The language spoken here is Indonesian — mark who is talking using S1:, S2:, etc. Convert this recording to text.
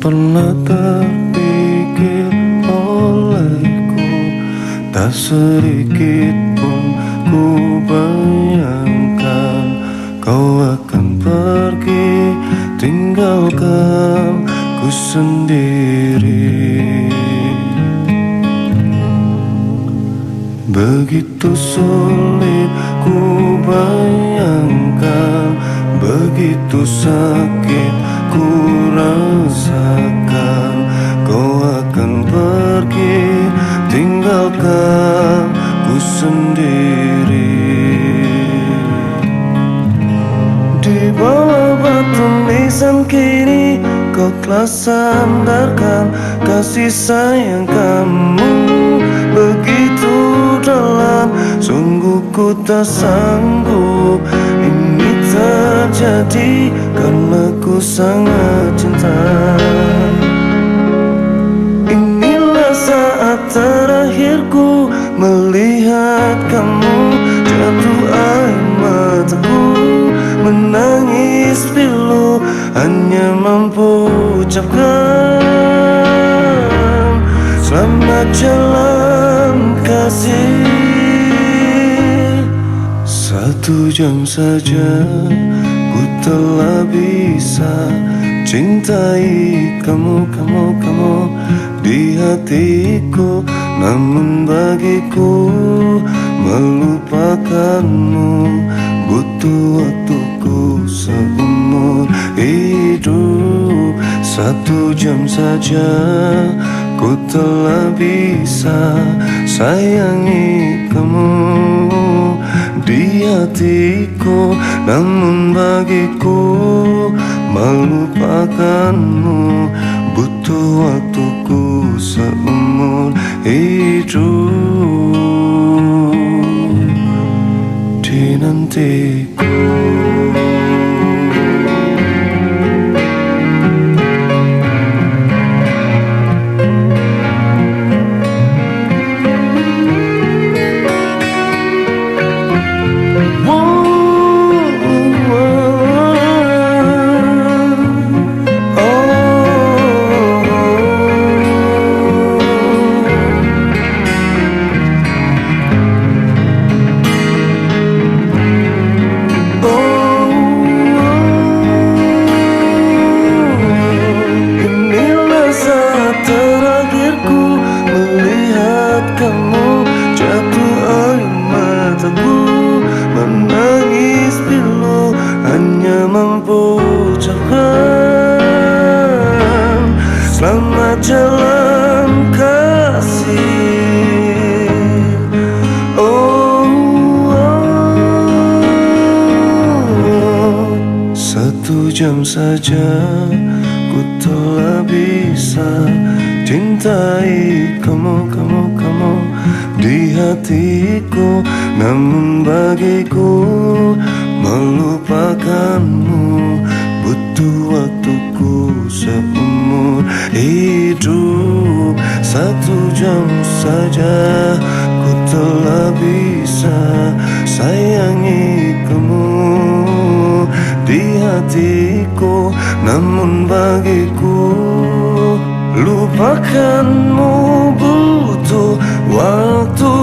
S1: pernah terpikir olehku, tak sedikit pun ku bayangkan kau akan pergi, tinggalkan ku sendiri. Begitu sulit ku bayangkan, begitu sakit ku rasakan kau akan pergi, tinggalkan ku sendiri. Di bawah batu nisan kini kau telah sandarkan kasih sayang kamu begitu dalam. Sungguh ku tak sanggup ini terjadi karena ku sangat cinta. Inilah saat terakhirku melihat kamu, jatuh air mataku menangis pilu, hanya mampu ucapkan selamat jalan kasih. 1 jam saja ku telah bisa cintai kamu di hatiku, namun bagiku melupakanmu butuh waktuku seumur hidup. 1 jam saja ku telah bisa sayangi kamu di hatiku, namun bagiku melupakanmu butuh waktuku seumur hidup. Dinantiku. Kamu jatuh air mataku menangis pilu, hanya mampu ucapkan selamat jalan kasih. Oh, 1 jam saja ku telah bisa cintai kamu di hatiku, namun bagiku melupakanmu butuh waktuku seumur hidup. 1 jam saja ku telah bisa sayangi kamu di hatiku, namun bagiku lupakanmu butuh waktu